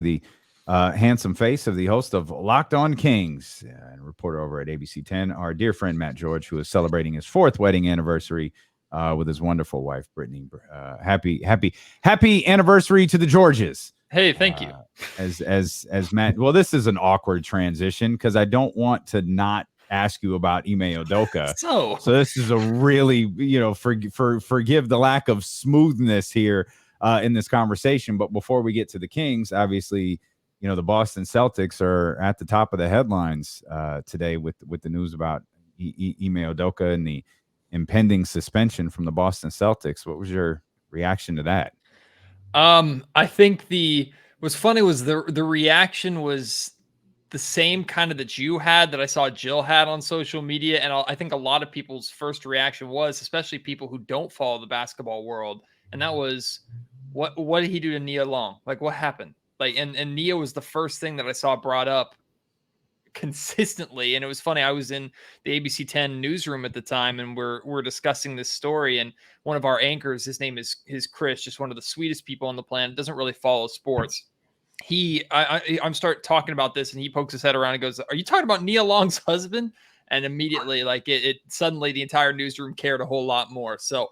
the handsome face of the host of Locked On Kings and reporter over at ABC 10, our dear friend Matt George, who is celebrating his 4th wedding anniversary with his wonderful wife, Brittany. Happy anniversary to the Georges. Hey, thank you. As Matt, well, this is an awkward transition because I don't want to not ask you about Ime Udoka. So this is a really, forgive the lack of smoothness here in this conversation. But before we get to the Kings, obviously, the Boston Celtics are at the top of the headlines today with the news about Ime Udoka and the impending suspension from the Boston Celtics. What was your reaction to that? I think what's funny was the reaction was the same kind of that you had, that I saw Jill had on social media. And I think a lot of people's first reaction was, especially people who don't follow the basketball world, and that was, what did he do to Nia Long? Like, what happened? Like, and Nia was the first thing that I saw brought up consistently. And it was funny, I was in the ABC 10 newsroom at the time, and we're discussing this story, and one of our anchors, his name is Chris, just one of the sweetest people on the planet, doesn't really follow sports. I'm start talking about this, and he pokes his head around and goes, "Are you talking about Nia Long's husband?" And immediately, like, it suddenly the entire newsroom cared a whole lot more. So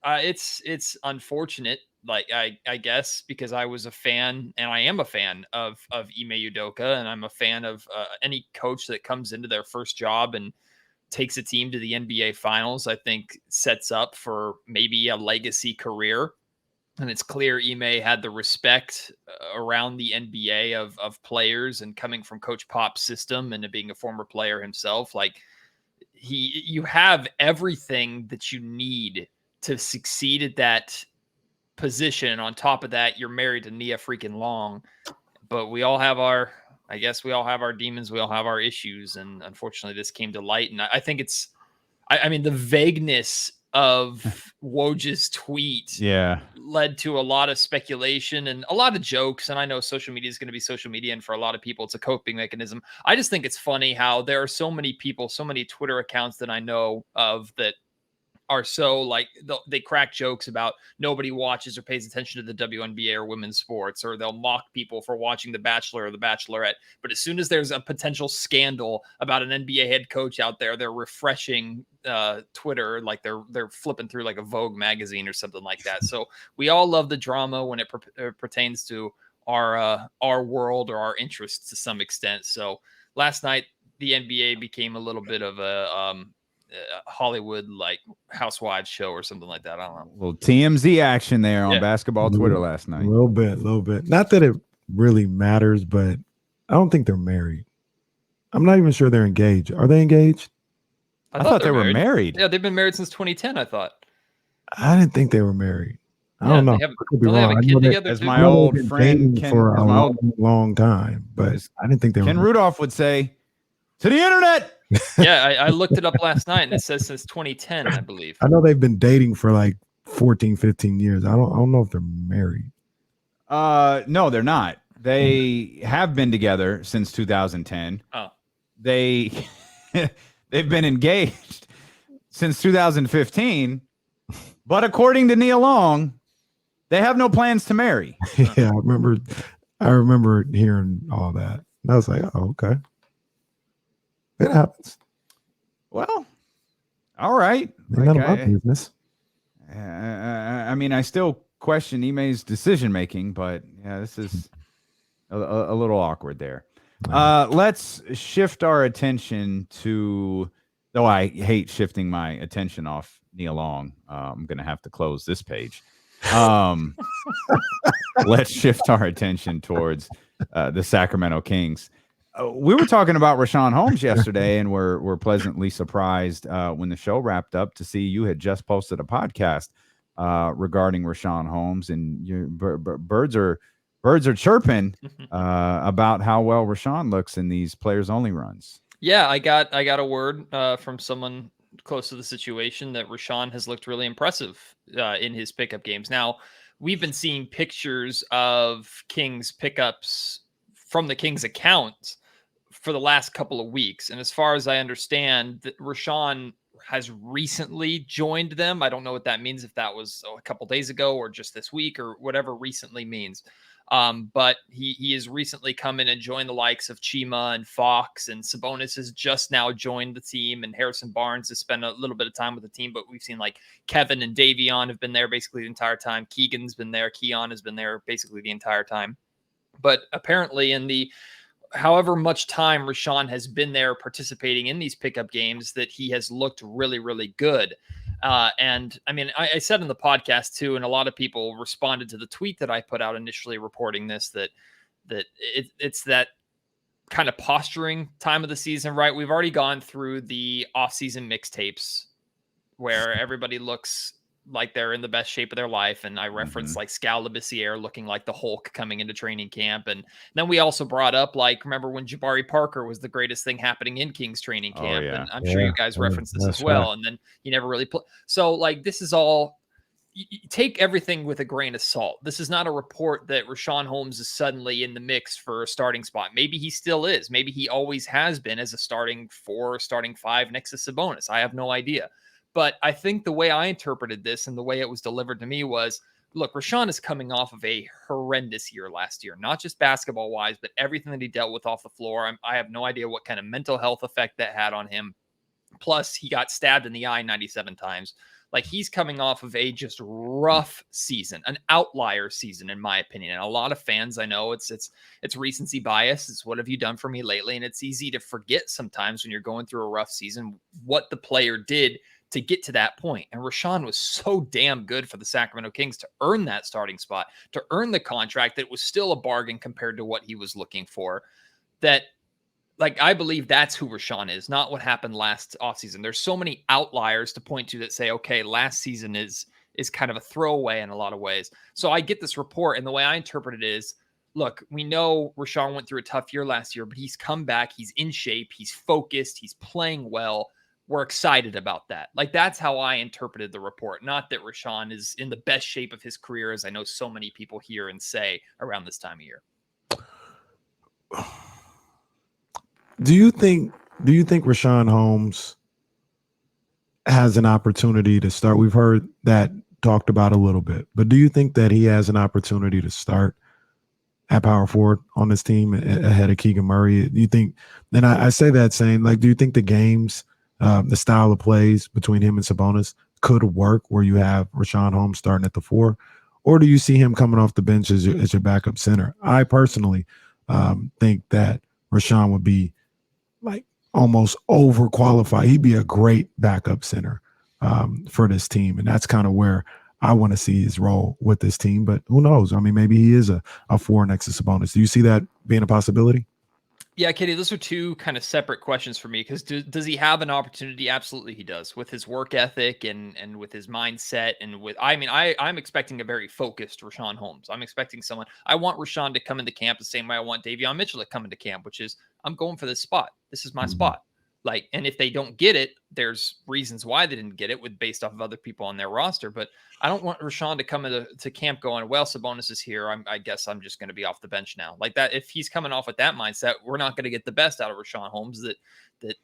it's unfortunate, like, I guess, because I was a fan, and I am a fan of Ime Udoka, and I'm a fan of any coach that comes into their first job and takes a team to the NBA Finals. I think sets up for maybe a legacy career. And it's clear Ime had the respect around the NBA of players, and coming from Coach Pop's system and being a former player himself, like, you have everything that you need to succeed at that position. On top of that, you're married to Nia freaking Long. But we all have our demons. We all have our issues. And unfortunately, this came to light. And I think the vagueness of Woj's tweet led to a lot of speculation and a lot of jokes. And I know social media is going to be social media, and for a lot of people, it's a coping mechanism. I just think it's funny how there are so many people, so many Twitter accounts that I know of that are so, like, they crack jokes about nobody watches or pays attention to the WNBA or women's sports, or they'll mock people for watching The Bachelor or The Bachelorette. But as soon as there's a potential scandal about an NBA head coach out there, they're refreshing Twitter, like they're flipping through like a Vogue magazine or something like that. So we all love the drama when it pertains to our world or our interests to some extent. So last night, the NBA became a little bit of a Hollywood, like, Housewives show or something like that. I don't know. A little TMZ action there on basketball Twitter last night. A little bit. Not that it really matters, but I don't think they're married. I'm not even sure they're engaged. Are they engaged? I thought they were married. Yeah, they've been married since 2010, I thought. I didn't think they were married. I don't know. They have a kid together. As my old friend Ken, for a long time, but I didn't think they were. Ken Rudolph would say, "To the internet." Yeah, I looked it up last night, and it says since 2010, I believe. I know they've been dating for like 14, 15 years. I don't know if they're married. No, they're not. They have been together since 2010. Oh. They've been engaged since 2015, but according to Nia Long, they have no plans to marry. Yeah, I remember hearing all that. And I was like, oh, okay. It happens. Well, all right. None of my business. I still question Ime's decision making, but yeah, this is a little awkward there. Let's shift our attention to. Though I hate shifting my attention off Nia Long, I'm going to have to close this page. Let's shift our attention towards the Sacramento Kings. We were talking about Rashawn Holmes yesterday, and we're pleasantly surprised when the show wrapped up to see you had just posted a podcast regarding Rashawn Holmes, and birds are chirping about how well Rashawn looks in these players only runs. Yeah, I got a word from someone close to the situation that Rashawn has looked really impressive in his pickup games. Now, we've been seeing pictures of Kings pickups from the Kings account for the last couple of weeks. And as far as I understand, that Rashawn has recently joined them. I don't know what that means, if that was a couple days ago or just this week or whatever recently means. But he has recently come in and joined the likes of Chima and Fox, and Sabonis has just now joined the team, and Harrison Barnes has spent a little bit of time with the team, but we've seen like Kevin and Davion have been there basically the entire time. Keegan's been there. Keon has been there basically the entire time. But apparently in the however much time Rashawn has been there participating in these pickup games, that he has looked really, really good. And I mean, I said in the podcast too, and a lot of people responded to the tweet that I put out initially reporting this, that it's that kind of posturing time of the season, right? We've already gone through the off-season mixtapes where everybody looks like they're in the best shape of their life. And I referenced like Scal Labissiere looking like the Hulk coming into training camp. And then we also brought up, like, remember when Jabari Parker was the greatest thing happening in Kings training camp? And I'm sure you guys referenced this as well. Right. And then he never really played. So like, this is all, you take everything with a grain of salt. This is not a report that Rashawn Holmes is suddenly in the mix for a starting spot. Maybe he still is. Maybe he always has been as a starting 4, starting 5 next to Sabonis. I have no idea. But I think the way I interpreted this and the way it was delivered to me was, look, Rashawn is coming off of a horrendous year last year, not just basketball wise, but everything that he dealt with off the floor. I have no idea what kind of mental health effect that had on him. Plus, he got stabbed in the eye 97 times. Like, he's coming off of a just rough season, an outlier season, in my opinion. And a lot of fans, I know it's recency bias. It's what have you done for me lately? And it's easy to forget sometimes when you're going through a rough season what the player did to get to that point. And Rashawn was so damn good for the Sacramento Kings to earn that starting spot, to earn the contract that was still a bargain compared to what he was looking for. That, like, I believe that's who Rashawn is, not what happened last offseason. There's so many outliers to point to that say, okay, last season is kind of a throwaway in a lot of ways. So I get this report, and the way I interpret it is, look, we know Rashawn went through a tough year last year, but he's come back, he's in shape, he's focused, he's playing well. We're excited about that. Like, that's how I interpreted the report. Not that Rashawn is in the best shape of his career, as I know so many people hear and say around this time of year. Do you think Rashawn Holmes has an opportunity to start? We've heard that talked about a little bit, but do you think that he has an opportunity to start at power forward on this team ahead of Keegan Murray? Do you think, and I say that saying, like, do you think the games, the style of plays between him and Sabonis could work where you have Rashawn Holmes starting at the 4? Or do you see him coming off the bench as your backup center? I personally think that Rashawn would be like almost overqualified. He'd be a great backup center for this team. And that's kind of where I want to see his role with this team. But who knows? I mean, maybe he is a 4 next to Sabonis. Do you see that being a possibility? Yeah, Katie, those are two kind of separate questions for me, because does he have an opportunity? Absolutely he does, with his work ethic and with his mindset. And with, I mean, I'm expecting a very focused Rashawn Holmes. I'm expecting someone, I want Rashawn to come into camp the same way I want Davion Mitchell to come into camp, which is, I'm going for this spot. This is my spot. Like, and if they don't get it, there's reasons why they didn't get it based off of other people on their roster. But I don't want Rashawn to come into camp going, well, Sabonis is here, I guess I'm just going to be off the bench now. Like that, if he's coming off with that mindset, we're not going to get the best out of Rashawn Holmes that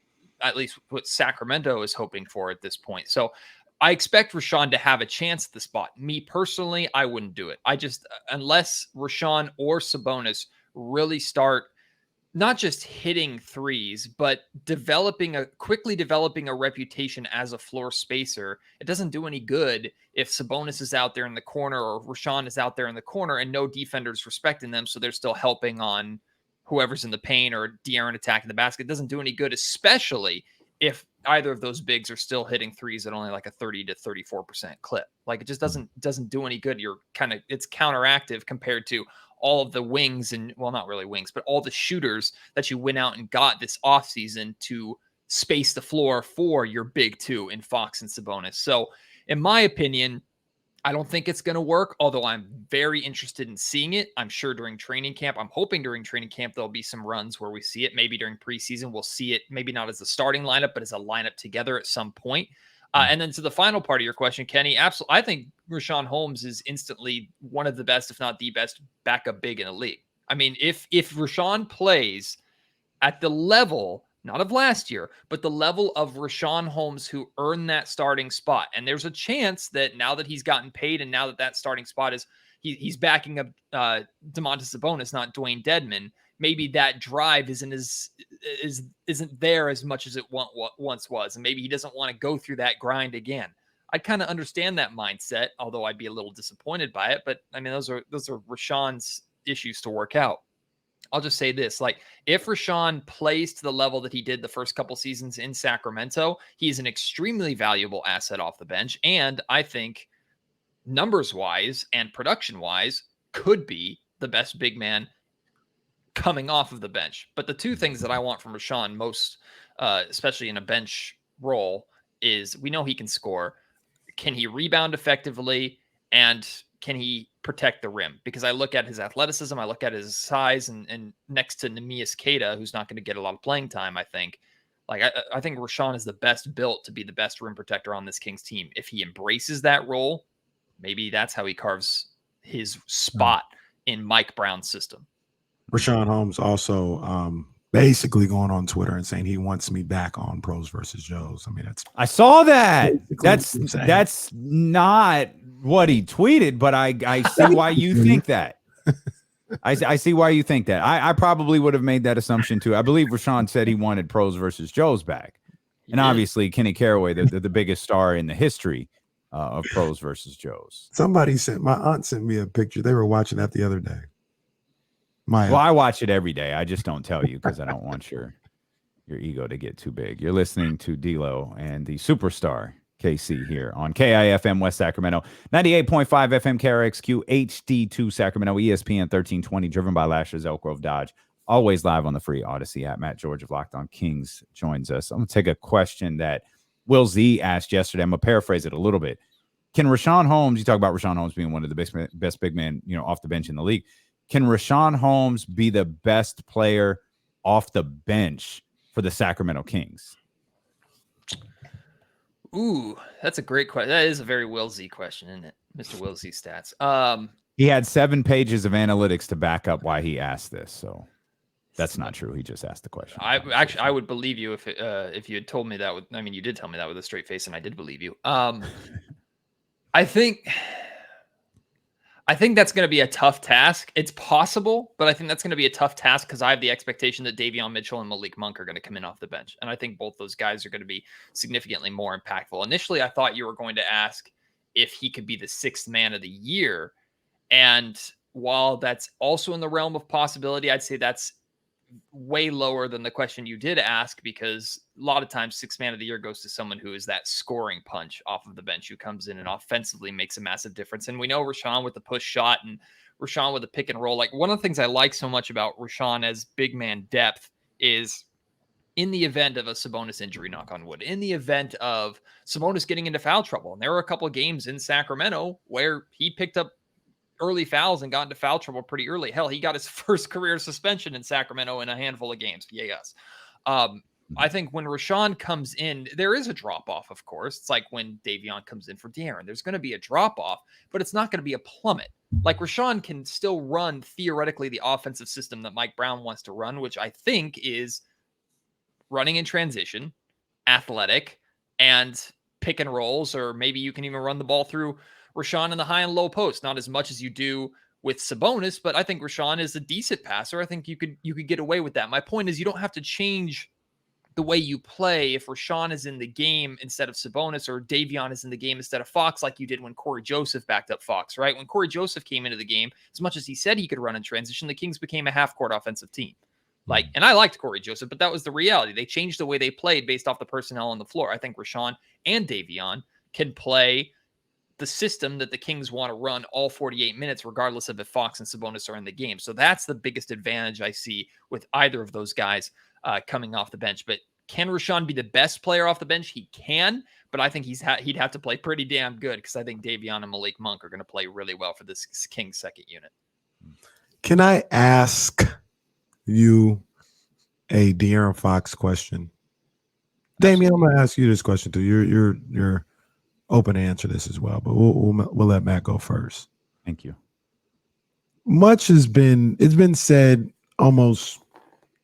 at least what Sacramento is hoping for at this point. So I expect Rashawn to have a chance at the spot. Me personally, I wouldn't do it. I just, unless Rashawn or Sabonis really start not just hitting threes, but quickly developing a reputation as a floor spacer. It doesn't do any good if Sabonis is out there in the corner or Rashawn is out there in the corner and no defenders respecting them, so they're still helping on whoever's in the paint or De'Aaron attacking the basket. It doesn't do any good, especially if either of those bigs are still hitting threes at only like a 30 to 34% clip. Like, it just doesn't do any good. It's counteractive compared to all of the wings, and, well, not really wings, but all the shooters that you went out and got this offseason to space the floor for your big 2 in Fox and Sabonis. So in my opinion, I don't think it's going to work, although I'm very interested in seeing it. I'm sure during training camp, I'm hoping during training camp, there'll be some runs where we see it. Maybe during preseason, we'll see it, maybe not as a starting lineup, but as a lineup together at some point. And then to the final part of your question, Kenny, absolutely, I think Rashawn Holmes is instantly one of the best, if not the best, backup big in the league. I mean, if Rashawn plays at the level not of last year, but the level of Rashawn Holmes who earned that starting spot. And there's a chance that now that he's gotten paid and now that that starting spot is he's backing up Domantas Sabonis, not Dwayne Dedmon, maybe that drive isn't there as much as it once was. And maybe he doesn't want to go through that grind again. I kind of understand that mindset, although I'd be a little disappointed by it. But I mean, those are Rashawn's issues to work out. I'll just say this, like if Rashawn plays to the level that he did the first couple seasons in Sacramento, he's an extremely valuable asset off the bench. And I think numbers wise and production wise could be the best big man coming off of the bench. But the two things that I want from Rashawn most, especially in a bench role, is we know he can score. Can he rebound effectively? And can he protect the rim? Because I look at his athleticism, I look at his size, and next to Neemias Queta, who's not going to get a lot of playing time, I think. Like I think Rashawn is the best built to be the best rim protector on this Kings team. If he embraces that role, maybe that's how he carves his spot in Mike Brown's system. Rashawn Holmes also basically going on Twitter and saying he wants me back on Pros versus Joes. I mean, I saw that. That's not what he tweeted, but I see why you think that. I see why you think that. I probably would have made that assumption too. I believe Rashawn said he wanted Pros versus Joes back. And obviously Kenny Caraway, the biggest star in the history of Pros versus Joes. My aunt sent me a picture. They were watching that the other day. I watch it every day. I just don't tell you because I don't want your ego to get too big. You're listening to D-Lo and the superstar KC here on KIFM West Sacramento, 98.5 FM KRXQ HD2 Sacramento, ESPN 1320, driven by Lashes, Elk Grove Dodge. Always live on the free Odyssey app. Matt George of Locked On Kings joins us. I'm going to take a question that Will Z asked yesterday. I'm going to paraphrase it a little bit. Can Rashawn Holmes, you talk about Rashawn Holmes being one of the best big men, off the bench in the league. Can Rashawn Holmes be the best player off the bench for the Sacramento Kings? Ooh, that's a great question. That is a very Will Z question, isn't it? Mr. Will Z stats. He had 7 pages of analytics to back up why he asked this. So that's not true. He just asked the question. I would believe you if you had told me that. You did tell me that with a straight face, and I did believe you. I think that's going to be a tough task. It's possible, but I think that's going to be a tough task because I have the expectation that Davion Mitchell and Malik Monk are going to come in off the bench. And I think both those guys are going to be significantly more impactful. Initially, I thought you were going to ask if he could be the 6th man of the year. And while that's also in the realm of possibility, I'd say that's way lower than the question you did ask, because a lot of times 6th man of the year goes to someone who is that scoring punch off of the bench, who comes in and offensively makes a massive difference. And we know Rashawn with the push shot and Rashawn with the pick and roll. Like, one of the things I like so much about Rashawn as big man depth is, in the event of a Sabonis injury, knock on wood, in the event of Sabonis getting into foul trouble, and there were a couple of games in Sacramento where he picked up early fouls and got into foul trouble pretty early. Hell, he got his first career suspension in Sacramento in a handful of games. Yes. I think when Rashawn comes in, there is a drop-off, of course. It's like when Davion comes in for De'Aaron. There's going to be a drop-off, but it's not going to be a plummet. Like, Rashawn can still run, theoretically, the offensive system that Mike Brown wants to run, which I think is running in transition, athletic, and pick and rolls, or maybe you can even run the ball through Rashawn in the high and low post, not as much as you do with Sabonis, but I think Rashawn is a decent passer. I think you could get away with that. My point is, you don't have to change the way you play if Rashawn is in the game instead of Sabonis, or Davion is in the game instead of Fox, like you did when Corey Joseph backed up Fox, right? When Corey Joseph came into the game, as much as he said he could run in transition, the Kings became a half-court offensive team. And I liked Corey Joseph, but that was the reality. They changed the way they played based off the personnel on the floor. I think Rashawn and Davion can play the system that the Kings want to run all 48 minutes, regardless of if Fox and Sabonis are in the game. So that's the biggest advantage I see with either of those guys coming off the bench. But can Rashawn be the best player off the bench? He can, but I think he'd have to play pretty damn good, because I think Davion and Malik Monk are going to play really well for this Kings second unit. Can I ask you a De'Aaron Fox question? Damian, I'm going to ask you this question too. You're open to answer this as well, but we'll let Matt go first. Thank you. It's been said almost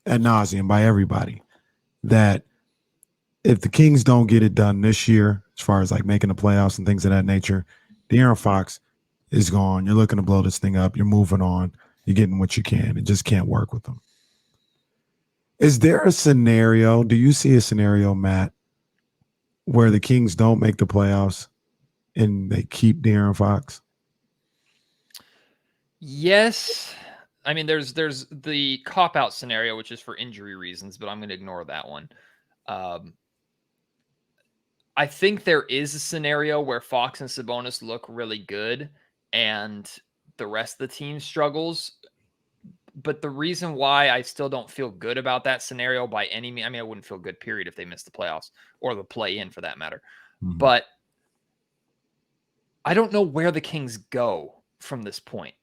ad nauseum by everybody that if the Kings don't get it done this year, as far as like making the playoffs and things of that nature, De'Aaron Fox is gone. You're looking to blow this thing up. You're moving on. You're getting what you can. It just can't work with them. Is there a scenario? Do you see a scenario, Matt, where the Kings don't make the playoffs and they keep De'Aaron Fox? Yes. I mean, there's the cop-out scenario, which is for injury reasons, but I'm going to ignore that one. I think there is a scenario where Fox and Sabonis look really good and the rest of the team struggles. But the reason why I still don't feel good about that scenario by any means, I mean, I wouldn't feel good, period, if they missed the playoffs or the play-in for that matter. Mhm. But I don't know where the Kings go from this point.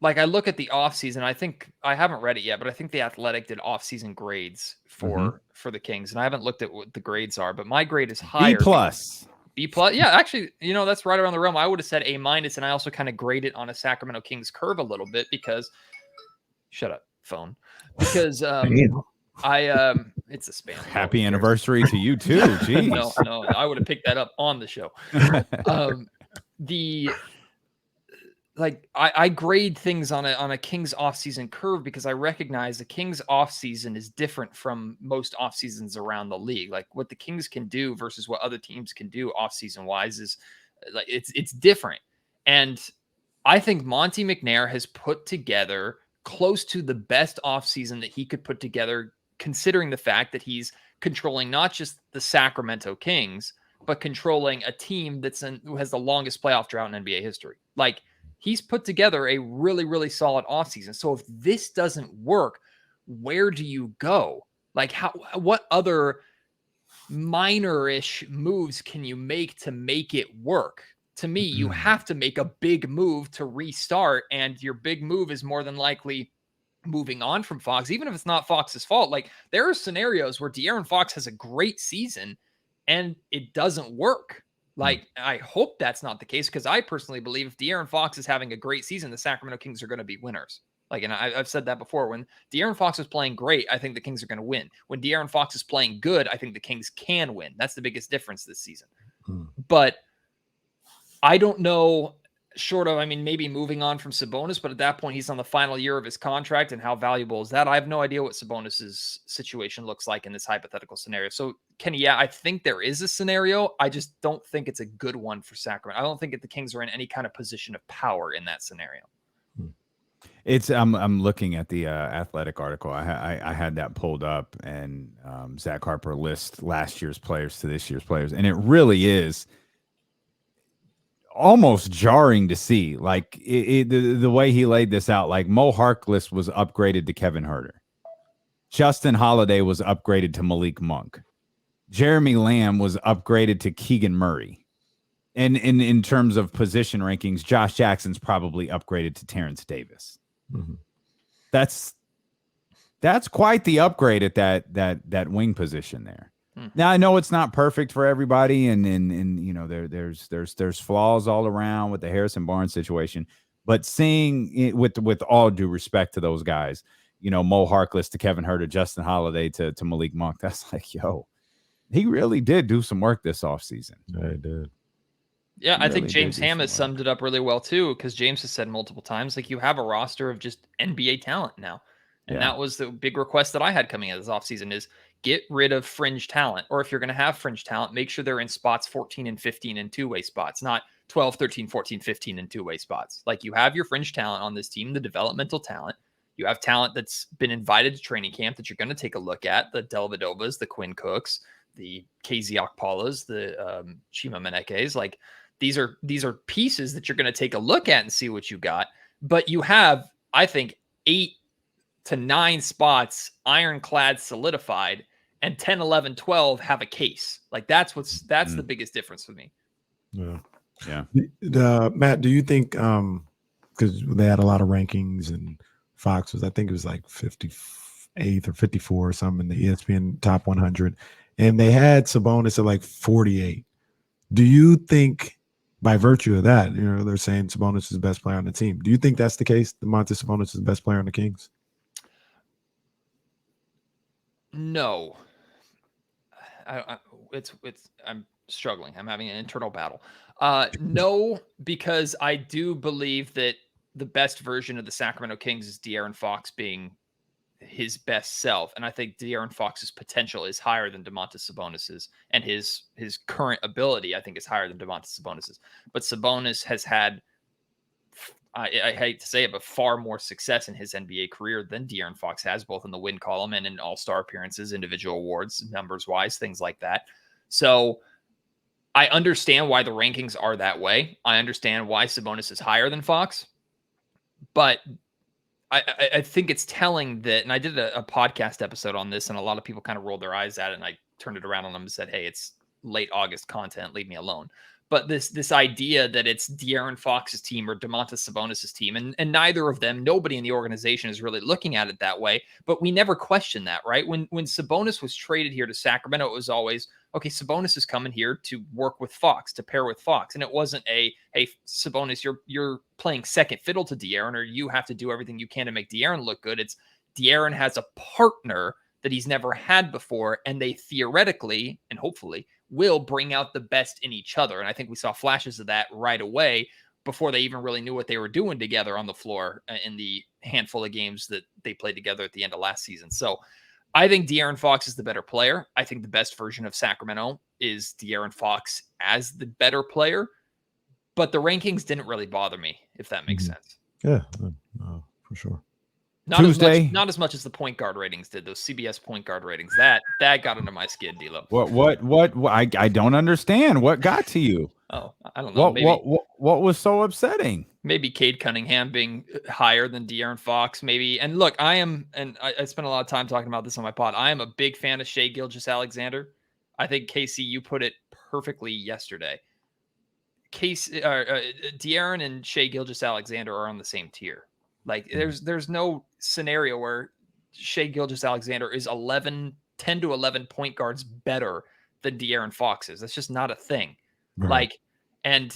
Like, I look at the offseason, I think I haven't read it yet, but I think the Athletic did offseason grades for the Kings, and I haven't looked at what the grades are, but my grade is higher. B plus. B plus. Yeah, actually, that's right around the realm. I would have said A minus, and I also kind of graded on a Sacramento Kings curve a little bit because shut up, phone. Because it's a spam. Happy anniversary to you too. Jeez. No, I would have picked that up on the show. I grade things on a Kings offseason curve because I recognize the Kings offseason is different from most off seasons around the league. Like, what the Kings can do versus what other teams can do offseason wise is like it's different. And I think Monty McNair has put together close to the best offseason that he could put together, considering the fact that he's controlling not just the Sacramento Kings, but controlling a team who has the longest playoff drought in NBA history. Like, he's put together a really, really solid offseason. So if this doesn't work, where do you go? Like, what other minor-ish moves can you make to make it work? To me, you have to make a big move to restart, and your big move is more than likely moving on from Fox, even if it's not Fox's fault. Like, there are scenarios where De'Aaron Fox has a great season and it doesn't work. Like, I hope that's not the case, because I personally believe if De'Aaron Fox is having a great season, the Sacramento Kings are going to be winners. Like, and I've said that before. When De'Aaron Fox is playing great, I think the Kings are going to win. When De'Aaron Fox is playing good, I think the Kings can win. That's the biggest difference this season. But I don't know, short of, I mean, maybe moving on from Sabonis, but at that point, he's on the final year of his contract, and how valuable is that? I have no idea what Sabonis's situation looks like in this hypothetical scenario. So, Kenny, yeah, I think there is a scenario. I just don't think it's a good one for Sacramento. I don't think that the Kings are in any kind of position of power in that scenario. I'm looking at the Athletic article. I had that pulled up, and Zach Harper lists last year's players to this year's players, and it really is almost jarring to see, like the way he laid this out. Like, Mo Harkless was upgraded to Kevin Huerter. Justin Holiday was upgraded to Malik Monk. Jeremy Lamb was upgraded to Keegan Murray. And in terms of position rankings, Josh Jackson's probably upgraded to Terrence Davis. That's quite the upgrade at that wing position there. Now, I know it's not perfect for everybody, and there's flaws all around with the Harrison Barnes situation, but seeing it, with all due respect to those guys, Mo Harkless to Kevin Huerter, Justin Holiday to Malik Monk, that's like, yo, he really did do some work this offseason. Yeah, he did. Yeah, I think James Ham has summed it up really well too, because James has said multiple times, like, you have a roster of just NBA talent now. And that was the big request that I had coming out of this offseason, is get rid of fringe talent. Or if you're going to have fringe talent, make sure they're in spots 14 and 15 in two-way spots, not 12, 13, 14, 15 in two-way spots. Like, you have your fringe talent on this team, the developmental talent. You have talent that's been invited to training camp that you're going to take a look at, the Dellavedovas, the Quinn Cooks, the KZ Okpalas, the Chima Menekes. Like, these are pieces that you're going to take a look at and see what you got. But you have, I think, 8 to 9 spots ironclad solidified, and 10, 11, 12 have a case. Like, that's the biggest difference for me. Yeah. Matt, do you think, because they had a lot of rankings, and Fox was, I think it was like 58th or 54 or something in the ESPN top 100, and they had Sabonis at like 48. Do you think, by virtue of that, they're saying Sabonis is the best player on the team, do you think that's the case? Domantas Sabonis is the best player on the Kings? No. I'm struggling. I'm having an internal battle. No, because I do believe that the best version of the Sacramento Kings is De'Aaron Fox being his best self. And I think De'Aaron Fox's potential is higher than Domantas Sabonis's, and his current ability, I think, is higher than Domantas Sabonis's. But Sabonis has had, I hate to say it, but far more success in his NBA career than De'Aaron Fox has, both in the win column and in all-star appearances, individual awards, numbers-wise, things like that. So I understand why the rankings are that way. I understand why Sabonis is higher than Fox. But I think it's telling that, and I did a podcast episode on this, and a lot of people kind of rolled their eyes at it, and I turned it around on them and said, hey, it's late August content, leave me alone. But this idea that it's De'Aaron Fox's team or Domantas Sabonis's team, and neither of them, nobody in the organization is really looking at it that way, but we never question that, right? When Sabonis was traded here to Sacramento, it was always, okay, Sabonis is coming here to work with Fox, to pair with Fox. And it wasn't hey, Sabonis, you're playing second fiddle to De'Aaron, or you have to do everything you can to make De'Aaron look good. It's De'Aaron has a partner that he's never had before, and they theoretically and hopefully will bring out the best in each other. And I think we saw flashes of that right away before they even really knew what they were doing together on the floor in the handful of games that they played together at the end of last season. So I think De'Aaron Fox is the better player. I think the best version of Sacramento is De'Aaron Fox as the better player, but the rankings didn't really bother me, if that makes sense. Yeah, for sure. Not as much as the point guard ratings did. Those CBS point guard ratings that got under my skin, D'Lo. What? I don't understand. What got to you? Oh, I don't know. What was so upsetting? Maybe Cade Cunningham being higher than De'Aaron Fox. Maybe. And look, I spent a lot of time talking about this on my pod. I am a big fan of Shai Gilgeous-Alexander. I think Casey, you put it perfectly yesterday. De'Aaron and Shai Gilgeous-Alexander are on the same tier. Like there's no scenario where Shai Gilgeous-Alexander is 10 to 11 point guards better than De'Aaron Fox is. That's just not a thing. Right. Like, and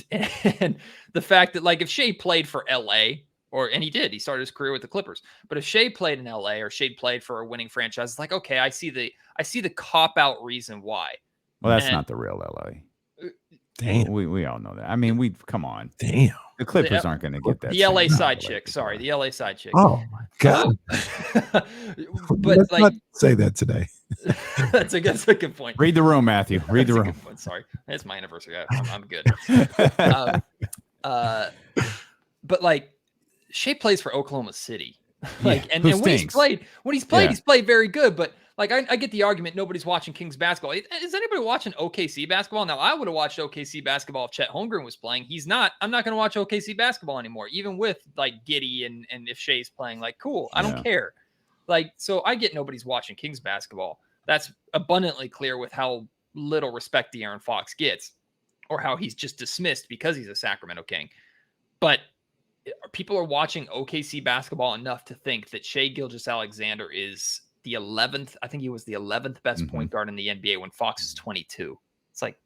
the fact that, like, if Shai played for LA, and he did, he started his career with the Clippers, but if Shai played in LA or Shai played for a winning franchise, it's like, okay, I see the cop out reason why. Well, that's not the real LA. Damn. We all know that. I mean, come on. Damn. The Clippers aren't going to get that. The LA side chick. Sorry, the LA side chick. Oh my God. But let's not say that today. That's a good point. Read the room, Matthew. Read the room. Sorry, it's my anniversary. I'm good. But like, Shai plays for Oklahoma City. And when he's played, he's played very good. But like, I get the argument nobody's watching Kings basketball. Is anybody watching OKC basketball? Now, I would have watched OKC basketball if Chet Holmgren was playing. He's not. I'm not going to watch OKC basketball anymore, even with like Giddey and if Shai's playing. Like, cool, I don't care. Like, so I get nobody's watching Kings basketball. That's abundantly clear with how little respect De'Aaron Fox gets, or how he's just dismissed because he's a Sacramento King. But people are watching OKC basketball enough to think that Shai Gilgeous-Alexander is the 11th. I think he was the 11th best point guard in the NBA when Fox is 22. It's like,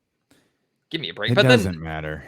give me a break. It doesn't matter.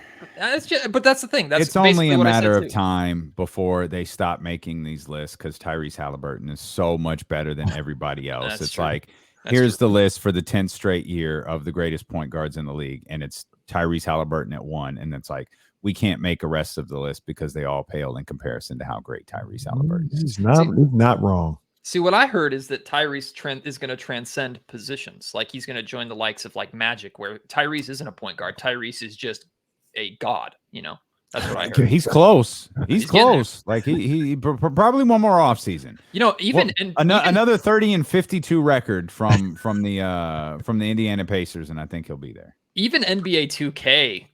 But that's the thing. It's only a matter of time before they stop making these lists, because Tyrese Halliburton is so much better than everybody else. It's true. Like, here's the list for the 10th straight year of the greatest point guards in the league, and it's Tyrese Halliburton at 1, and it's like, we can't make a rest of the list because they all pale in comparison to how great Tyrese Halliburton is. He's not wrong. See, what I heard is that Tyrese is going to transcend positions. Like, he's going to join the likes of like Magic, where Tyrese isn't a point guard. Tyrese is just a god, That's what I heard. He's close. He's close. Like, he probably one more off season. Another 30 and 52 record from the Indiana Pacers, and I think he'll be there. Even NBA 2K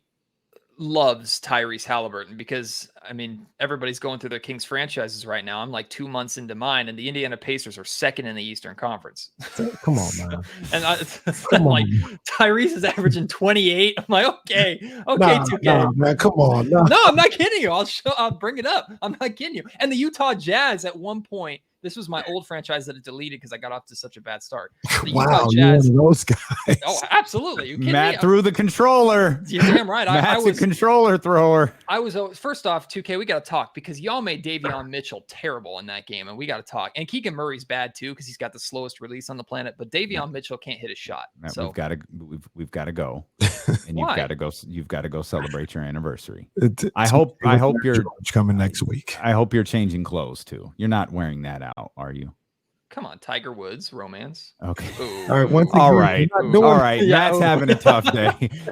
loves Tyrese Halliburton because, I mean, everybody's going through their Kings franchises right now. I'm like 2 months into mine, and the Indiana Pacers are second in the Eastern Conference. Come on, man. And Tyrese is averaging 28. I'm like, okay, 2K. Nah, man, come on. No, I'm not kidding you. I'll bring it up. I'm not kidding you. And the Utah Jazz at one point, this was my old franchise that I deleted because I got off to such a bad start. Wow, you're one of those guys. Oh, absolutely. You kidding Matt me? threw the controller. You're damn right. Matt's a controller thrower. I was, first off, 2K, we got to talk because y'all made Davion Mitchell terrible in that game, and we got to talk. And Keegan Murray's bad too because he's got the slowest release on the planet. But Davion Mitchell can't hit a shot. So we've got to go, and Why? you've got to go celebrate your anniversary. It's I hope you're George coming next week. I hope you're changing clothes too. You're not wearing that out, are you? Come on, Tiger Woods romance. Okay. Ooh. All right. All right. you're not doing- All right. Yeah, Matt's having a tough day.